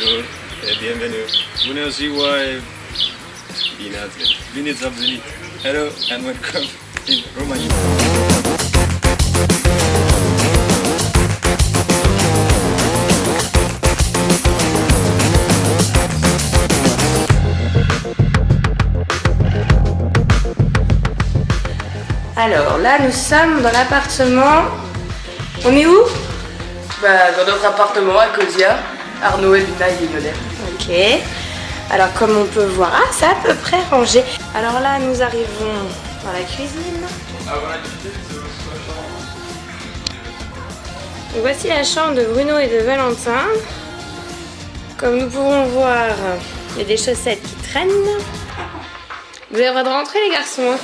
Bonjour et bienvenue. Bună ziua e bine ați venit. Bine ați venit. Hello and welcome in Romania. Alors là, nous sommes dans l'appartement. On est où? Bah, dans notre appartement à Cosia, Arnaud, Elina et Lionel. Ok. Alors comme on peut voir, c'est à peu près rangé. Alors là, nous arrivons dans la cuisine. Donc voici la chambre de Bruno et de Valentin. Comme nous pouvons voir, il y a des chaussettes qui traînent. Vous avez le droit de rentrer les garçons, hein?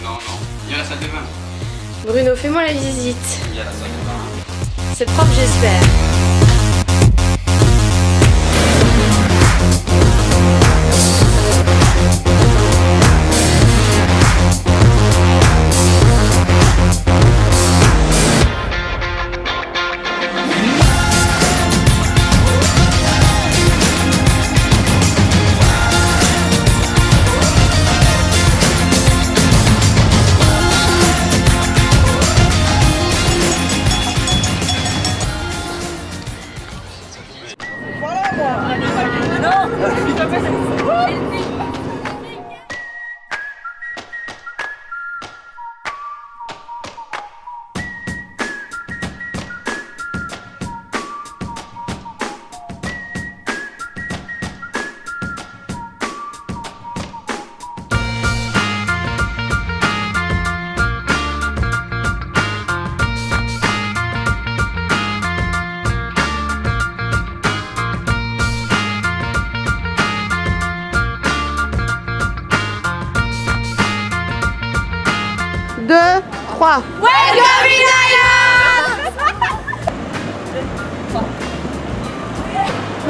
Non, il y a la salle de bain. Bruno, fais-moi la visite. Il y a la salle de bain. C'est propre, j'espère. Deux, trois.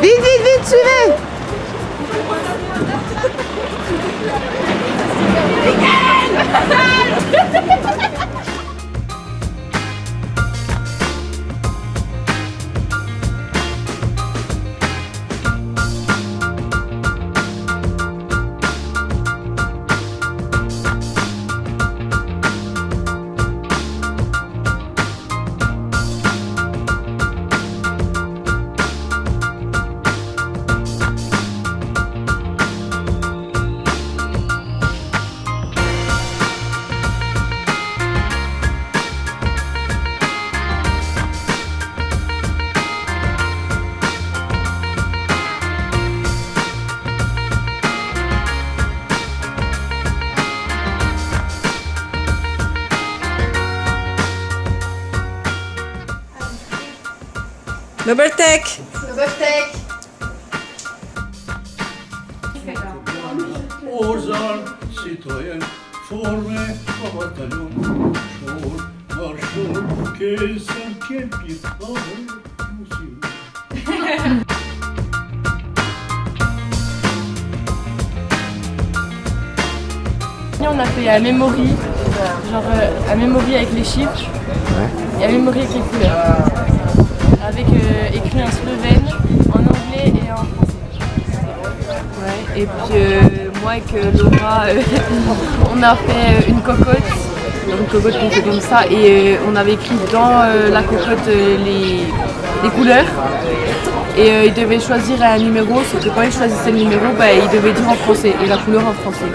Vite, vite, vite, suivez. Nobertek. Aux armes citoyennes, formées en bataillon, jour, marchons, que cinquième pied, On a fait un memory, genre un memory avec les chiffres et un memory avec les couleurs. Avec écrit en slovène, en anglais et en français. Ouais, et puis moi et Laura, on a fait une cocotte qu'on fait comme ça et on avait écrit dans la cocotte les couleurs. Et ils devaient choisir un numéro, sauf que quand ils choisissaient le numéro, ils devaient dire en français et la couleur en français.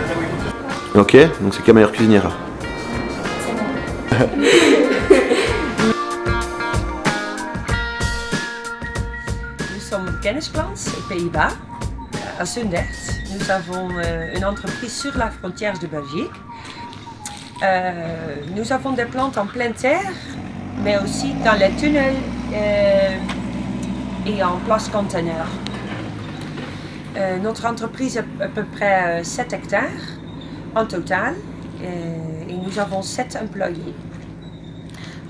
Ok, donc c'est qui la meilleure cuisinière? Nous sommes Kennisplans aux Pays-Bas, à Zundert. Nous avons une entreprise sur la frontière de Belgique. Nous avons des plantes en pleine terre, mais aussi dans les tunnels et en place conteneur. Notre entreprise a à peu près 7 hectares en total et nous avons 7 employés.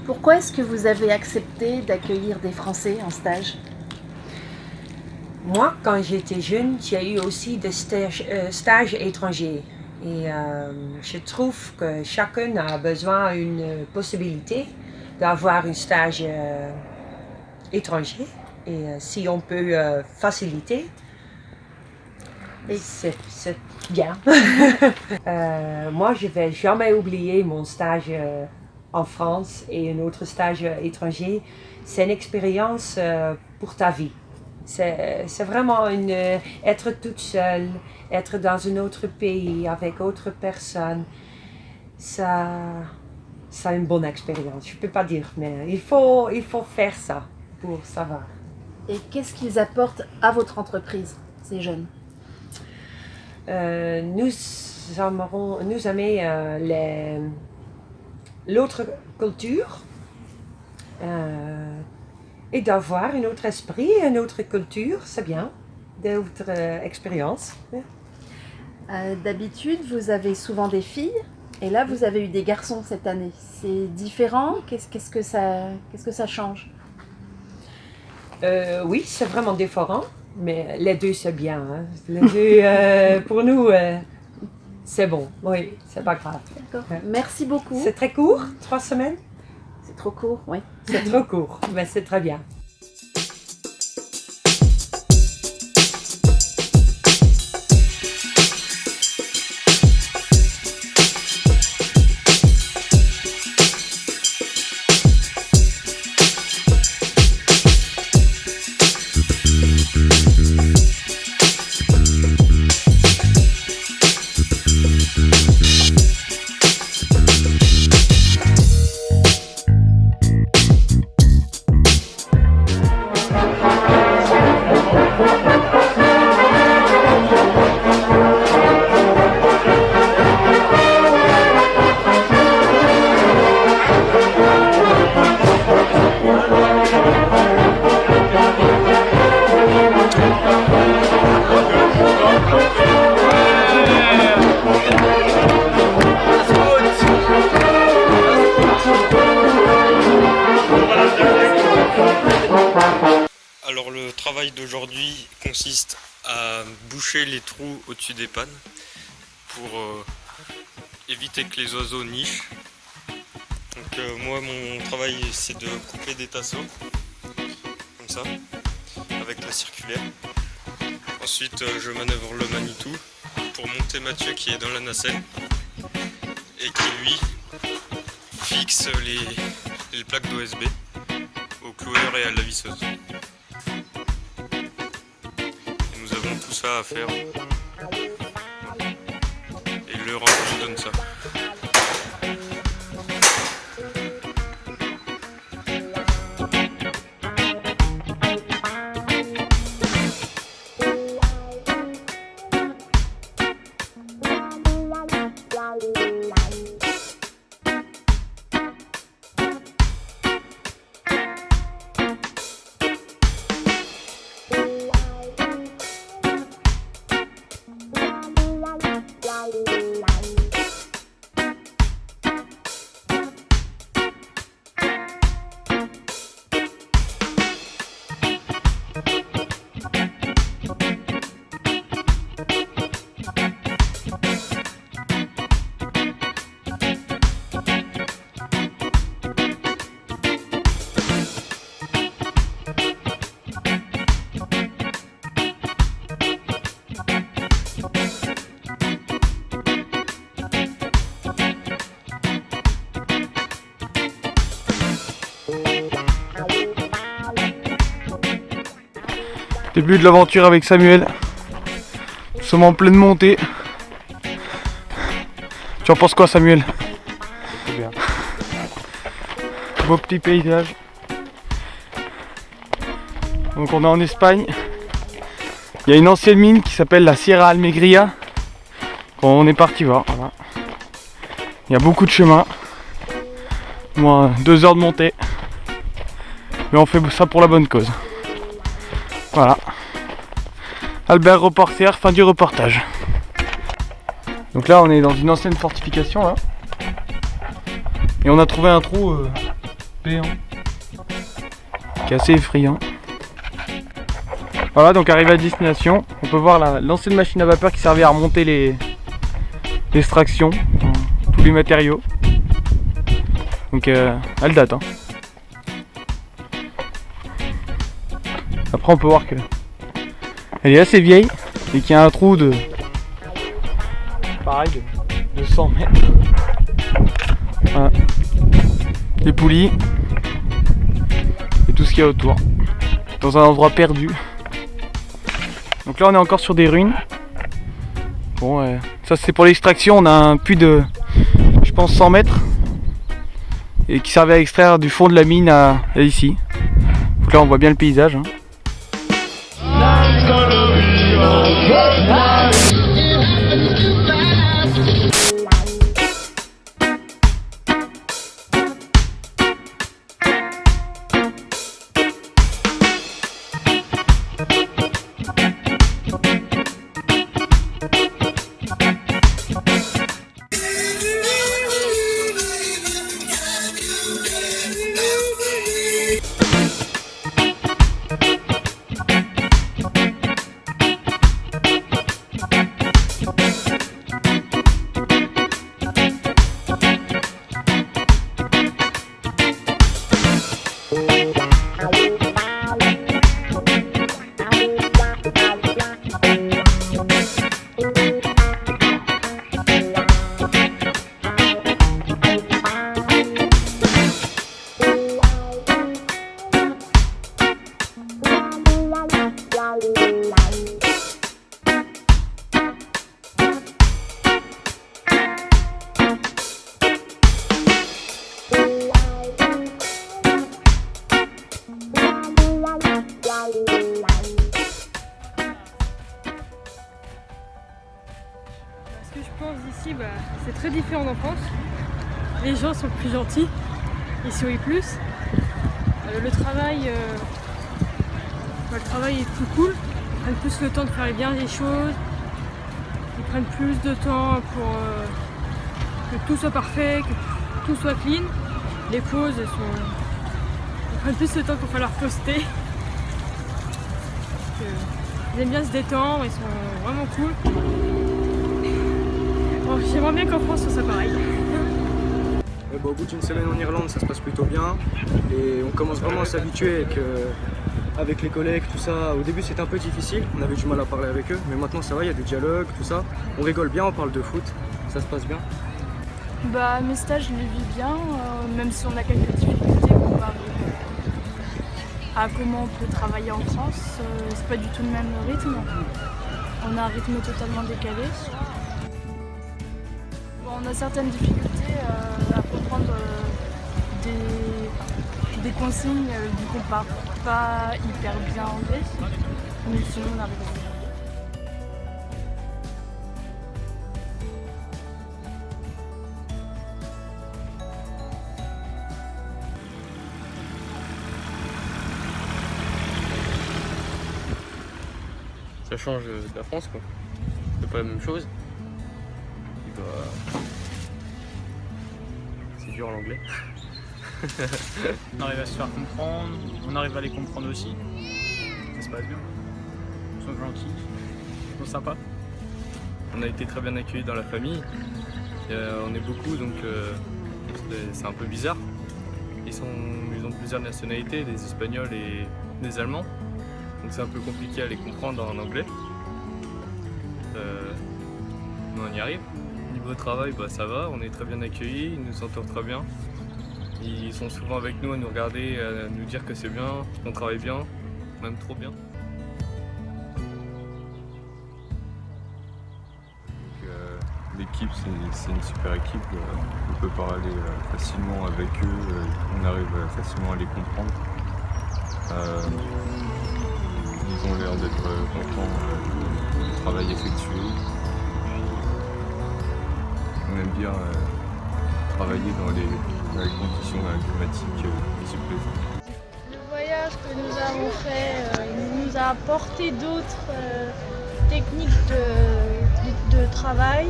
Pourquoi est-ce que vous avez accepté d'accueillir des Français en stage? Moi, quand j'étais jeune, j'ai eu aussi des stages étrangers. Et je trouve que chacun a besoin d'une possibilité d'avoir un stage étranger. Et si on peut faciliter, c'est bien. Moi, je vais jamais oublier mon stage en France et un autre stage étranger. C'est une expérience pour ta vie. C'est vraiment être toute seule, être dans un autre pays avec autre personnes. Ça c'est une bonne expérience. Je peux pas dire, mais il faut faire ça pour savoir. Et qu'est-ce qu'ils apportent à votre entreprise, ces jeunes? Nous aimons l'autre culture et d'avoir un autre esprit, une autre culture, c'est bien, d'autres expériences. D'habitude, vous avez souvent des filles, et là, vous avez eu des garçons cette année. C'est différent? Qu'est-ce que ça change? Oui, c'est vraiment différent, mais les deux c'est bien. Hein. Les deux, pour nous, c'est bon. Oui, c'est pas grave. D'accord. Merci beaucoup. C'est très court, 3 semaines. C'est trop court, oui. C'est trop court, mais c'est très bien. Alors le travail d'aujourd'hui consiste à boucher les trous au-dessus des pannes pour éviter que les oiseaux nichent. Donc moi mon travail c'est de couper des tasseaux comme ça avec la circulaire. Ensuite je manœuvre le Manitou pour monter Mathieu qui est dans la nacelle et qui lui fixe les plaques d'OSB au cloueur et à la visseuse. Et nous avons tout ça à faire. Et le rendu nous donne ça. Début de l'aventure avec Samuel. Nous sommes en pleine montée. Tu en penses quoi, Samuel? C'est bien. Beau petit paysage. Donc on est en Espagne. Il y a une ancienne mine qui s'appelle la Sierra Almegria. On est parti voir. Voilà. Il y a beaucoup de chemins. Au moins 2 heures de montée. Mais on fait ça pour la bonne cause. Voilà. Albert reporter, fin du reportage. Donc là on est dans une ancienne fortification là. Et on a trouvé un trou béant. Qui est assez effrayant. Voilà, donc arrivé à destination, on peut voir l'ancienne machine à vapeur qui servait à remonter l'extraction, tous les matériaux. Donc elle date hein. Après on peut voir que elle est assez vieille et qu'il y a un trou de pareil de 100 mètres. Voilà. Les poulies et tout ce qu'il y a autour. Dans un endroit perdu. Donc là on est encore sur des ruines. Bon, ça c'est pour l'extraction. On a un puits de, je pense, 100 mètres et qui servait à extraire du fond de la mine à ici. Donc là on voit bien le paysage. Hein. Ce que je pense d'ici, c'est très différent d'en France. Les gens sont plus gentils, ils sourient plus. Le travail est plus cool. Ils prennent plus le temps de faire bien les choses. Ils prennent plus de temps pour que tout soit parfait, que tout soit clean. Les pauses, ils prennent plus le temps pour faire leur poster. Ils aiment bien se détendre, ils sont vraiment cool. Bon, j'aimerais bien qu'en France ce soit pareil. Au bout d'une semaine en Irlande, ça se passe plutôt bien et on commence vraiment à s'habituer avec les collègues, tout ça. Au début c'était un peu difficile, on avait du mal à parler avec eux, mais maintenant ça va, il y a des dialogues, tout ça. On rigole bien, on parle de foot, ça se passe bien. Mes stages, je les vis bien, même si on a quelques difficultés comparé à comment on peut travailler en France. C'est pas du tout le même rythme, on a un rythme totalement décalé. On a certaines difficultés à comprendre des consignes vu qu'on parle pas hyper bien anglais, mais sinon on arrive à se débrouiller. Ça change de la France, quoi. C'est pas la même chose. C'est dur l'anglais. On arrive à se faire comprendre, on arrive à les comprendre aussi. Ça se passe bien. Ils sont gentils, ils sont sympas. On a été très bien accueillis dans la famille. On est beaucoup, donc c'est un peu bizarre. Ils ont plusieurs nationalités, des Espagnols et des Allemands. Donc c'est un peu compliqué à les comprendre en anglais. Mais on y arrive. Niveau travail, ça va, on est très bien accueillis, ils nous entourent très bien. Ils sont souvent avec nous à nous regarder, à nous dire que c'est bien, qu'on travaille bien, même trop bien. L'équipe, c'est une super équipe, on peut parler facilement avec eux, on arrive facilement à les comprendre. Ils ont l'air d'être contents du travail effectué. On aime bien travailler dans les conditions climatiques qui se plaisent. Le voyage que nous avons fait nous a apporté d'autres techniques de travail.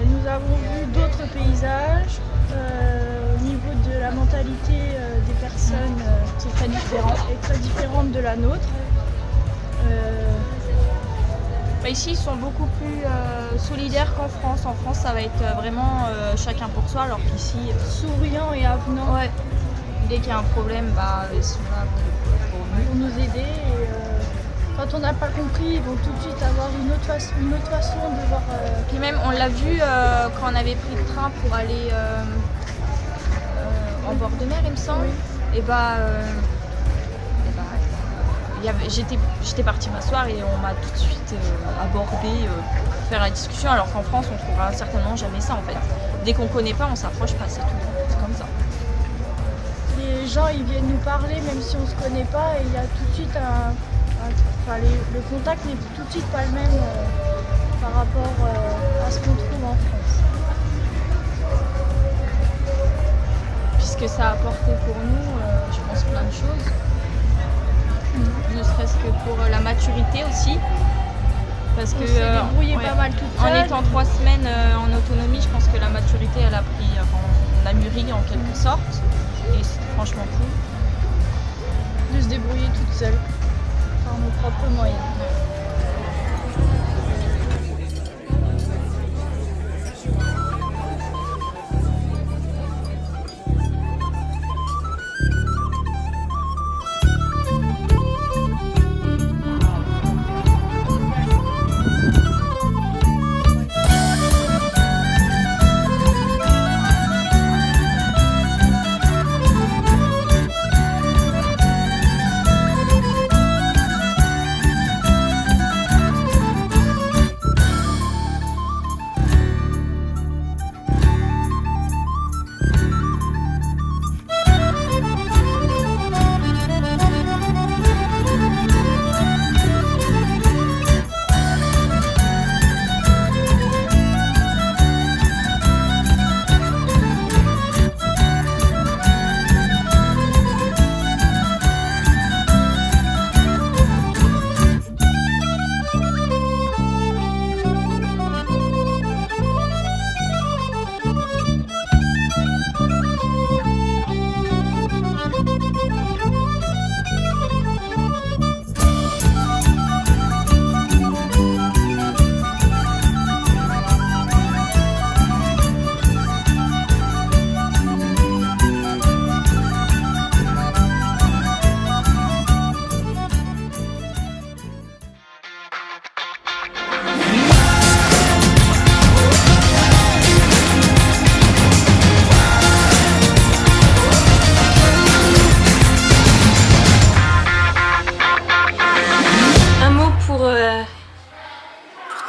Nous avons vu d'autres paysages. Au niveau de la mentalité des personnes, c'est très différent et très différente de la nôtre. Ici, ils sont beaucoup plus solidaires qu'en France. En France, ça va être vraiment chacun pour soi, alors qu'ici, souriants et avenants. Ouais. Dès qu'il y a un problème, ils sont là pour nous aider. on n'a pas compris, ils vont tout de suite avoir une autre façon de voir. Puis même, on l'a vu quand on avait pris le train pour aller en bord de mer, il me semble. Et j'étais partie m'asseoir et on m'a tout de suite abordé pour faire la discussion, alors qu'en France, on trouvera certainement jamais ça en fait. Dès qu'on connaît pas, on s'approche pas, c'est tout. C'est comme ça. Les gens, ils viennent nous parler même si on se connaît pas, et il y a tout de suite le contact n'est tout de suite pas le même par rapport à ce qu'on trouve en France. Puisque ça a apporté pour nous, je pense, plein de choses. Ne serait-ce que pour la maturité aussi. Parce que s'est débrouillé pas mal toute seule. En étant 3 semaines en autonomie, je pense que la maturité, elle a pris, on a mûri en quelque sorte. Et c'est franchement cool. De se débrouiller toute seule, par nos propres moyens.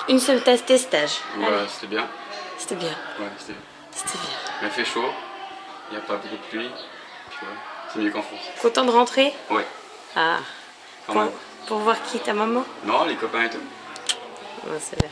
Une semaine tes stages. Voilà, c'était bien. C'était bien. Ouais, c'était bien. Il a fait chaud, il n'y a pas beaucoup de pluie, puis ouais, c'est mieux qu'en France. Content de rentrer? Ouais. Ah. Pour voir qui, ta maman? Non, les copains et tout. Ouais, c'est bien.